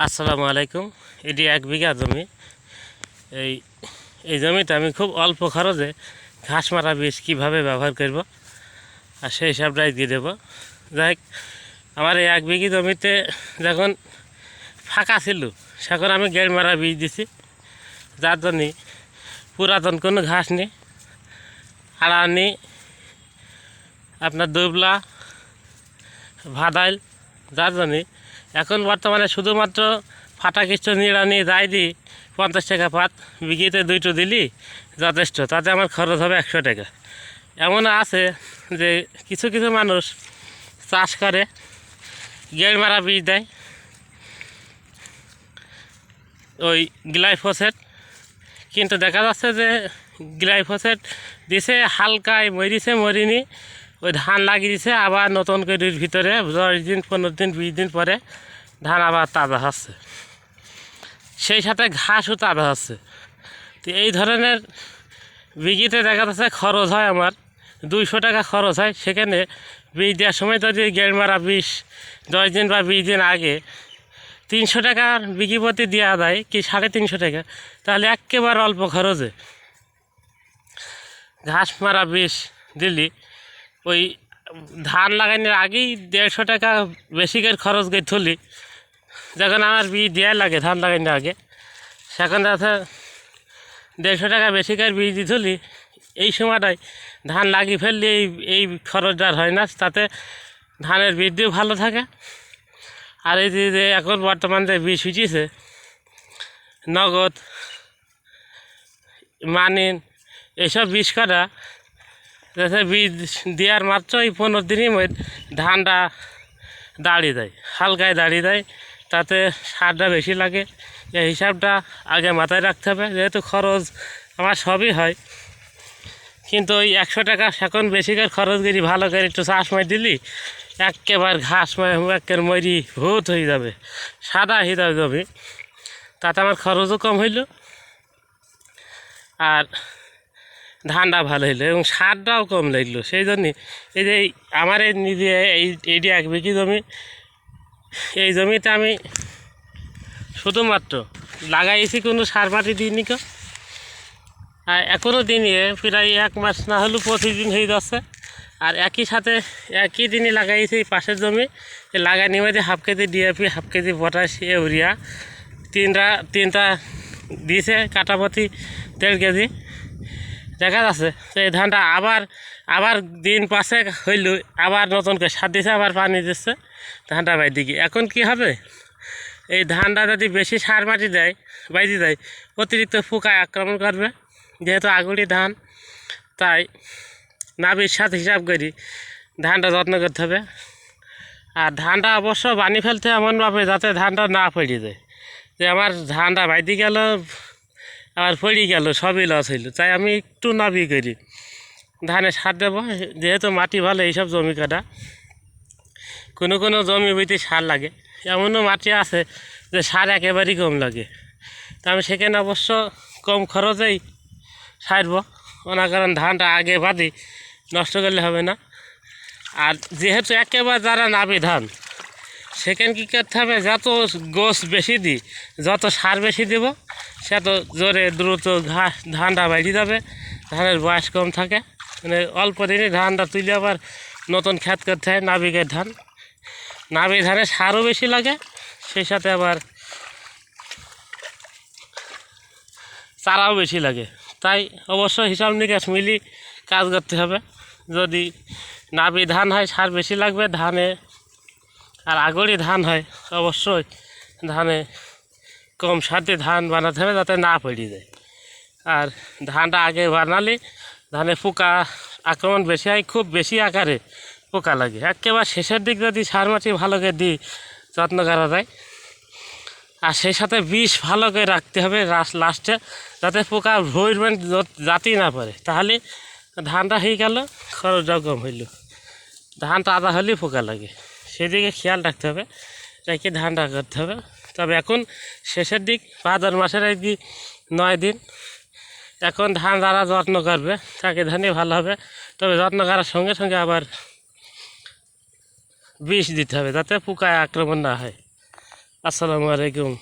আসসালামু আলাইকুম। এটি 1 বিঘা জমি। এই এই জমিতে আমি খুব অল্প খরচে ঘাস মারা বীজ কীভাবে ব্যবহার করব আর সেই হিসাবটাই দিয়ে দেবো। যাই হোক, আমার এই 1 বিঘি জমিতে যখন ফাঁকা ছিল সেখন আমি গেড় মারা বীজ দিছি, যার জন্যে পুরাতন কোনো ঘাস নেই, আড়ানি, আপনার দুবলা, ভাদাইল, যার জন্যে এখন বর্তমানে শুধুমাত্র ফাটা কিছু নিড়ানি যাই দিই 50 টাকা পাত, বিঘিতে 2টো দিলি যথেষ্ট, তাতে আমার খরচ হবে 100 টাকা। এমন আছে যে কিছু কিছু মানুষ চাষ করে গেড় মারা বীজ দেয়, ওই গ্লাইফোসেট, কিন্তু দেখা যাচ্ছে যে গ্লাইফোসেট দিছে হালকায় মরিছে, মরিনি ওই ধান লাগিয়ে দিছে, আবার নতুন করে ভিতরে 10 দিন 15 দিন 20 দিন পরে ধান আবার তাজা হচ্ছে, সেই সাথে ঘাসও তাজা হচ্ছে। তো এই ধরনের বিঘিতে দেখা যাচ্ছে খরচ হয় আমার 200 টাকা খরচ হয়। সেখানে বীজ দেওয়ার সময় যদি গেড় মারা 10 দিন বা 20 দিন আগে 300 টাকার বিঘি প্রতি দেওয়া যায় কি 350 টাকা, তাহলে একেবারে অল্প খরচে ঘাস মারা বিষ দিলি ওই ধান লাগানোর আগেই 150 টাকা বেশি করে খরচ করে তুলি। যখন আমার বীজ দেওয়া লাগে ধান লাগানোর আগে, সেখান দেখা 150 টাকা বেশি করে বীজ দিয়ে তুলি, এই সময়টায় ধান লাগিয়ে ফেললে এই খরচটা হয় না, তাতে ধানের বৃদ্ধিও ভালো থাকে। আর এই যে এখন বর্তমান যে বীজ উঠিয়েছে নগদ, মানিন, এইসব বীজ করা যাতে বীজ দেওয়ার মাত্র এই 15 দিনই ধানটা দাঁড়িয়ে দেয়, হালকায় দাঁড়িয়ে দেয়, তাতে সারটা বেশি লাগে। এই হিসাবটা আগে মাথায় রাখতে হবে, যেহেতু খরচ আমার সবই হয়, কিন্তু ওই 100 টাকা সেখন বেশি করে খরচ করি, ভালো করে একটু চাষ মাই দিলি একেবারে ঘাস একের মরি ভূত হয়ে যাবে, সাদা হয়ে যাবে জমি, তাতে আমার খরচও কম হইল আর ধানটা ভালো হইলো এবং সারটাও কম লাগলো। সেই জন্যে এই যে আমার এই নিজে এইটি 1 বিঘি জমি, এই জমিতে আমি শুধুমাত্র লাগাইছি, কোনো সার মাটি দিইনি কেউ, আর এখনও দিনই প্রায় 1 মাস না হলেও প্রতিদিন হয়ে যাচ্ছে। আর একই সাথে একই দিনই লাগাইছি এই পাশের জমি, লাগানি মধ্যে half KG DAP, half KG potash, urea, তিনটা দিয়েছে কাটাপতি 1.5 কেজি। দেখা যাচ্ছে এই ধানটা আবার দিন 5 হইল, আবার নতুন করে সার দিছে, আবার পানি দিচ্ছে, ধানটা বাইর দিকে। এখন কি হবে, এই ধানটা যদি বেশি সার মাটি দেয় বাইরে যায়, অতিরিক্ত পোকা আক্রমণ করবে, যেহেতু আগুড়ি ধান, তাই নাবির সাথে হিসাব করি ধানটা যত্ন করতে হবে। আর ধানটা অবশ্য বানি ফেলতে এমনভাবে যাতে ধানটা না পড়ে যায়, যে আমার ধানটা বাইরে গেল আবার পড়ে গেল, সবই লস হইল, তাই আমি একটু নাবি করি ধানে সার দেবো। যেহেতু মাটি ভালো এইসব জমি কাটা, কোনো জমি বইতে সার লাগে, এমনও মাটি আছে যে সার একেবারেই কম লাগে, তা আমি সেখানে অবশ্য কম খরচেই সারবো, ওনার কারণ ধানটা আগে বাদি নষ্ট করলে হবে না। আর যেহেতু একেবারে যারা নাবি ধান, সেখানে কী করতে হবে, যত গোছ বেশি দিই, যত সার বেশি দেব, সে তো জোরে দ্রুত ধানটা বেরিয়ে যাবে, ধানের বয়স কম থাকে, মানে অল্প দিনই ধানটা তুলে আবার নতুন ক্ষেত করতে হয়। নাবিকের ধান, নাবি ধানে সারও বেশি লাগে, সেই সাথে আবার চারাও বেশি লাগে, তাই অবশ্য হিসাব নিকাশ মিলি কাজ করতে হবে। যদি নাবি ধান হয় সার বেশি লাগবে ধানে, আর আগড়ি ধান হয় অবশ্যই ধানে কম সাথে ধান বানাতে হবে যাতে না পড়ে যায়। আর ধানটা আগে বানালে ধানে পোকা আক্রমণ বেশি হয়, খুব বেশি আকারে পোকা লাগে। একেবারে শেষের দিক যদি সার মাটি ভালো করে দিই, যত্ন করা যায়, আর সেই সাথে বিষ ভালো করে রাখতে হবে লাস্টে, যাতে পোকা ভরবেন যাতেই না পারে, তাহলে ধানটা হয়ে গেল, খরচটাও কম হইল। ধান তাজা হলেই পোকা লাগে, সেদিকে খেয়াল রাখতে হবে, রেখে ধানটা করতে হবে। তবে এখন শেষের দিক, ভাদ্র মাসের এই 9 দিন, এখন ধান যারা যত্ন করবে তাকে ধানই ভালো হবে। তবে যত্ন করার সঙ্গে সঙ্গে আবার বিষ দিতে হবে যাতে পোকায় আক্রমণ না হয়। আসসালামু আলাইকুম।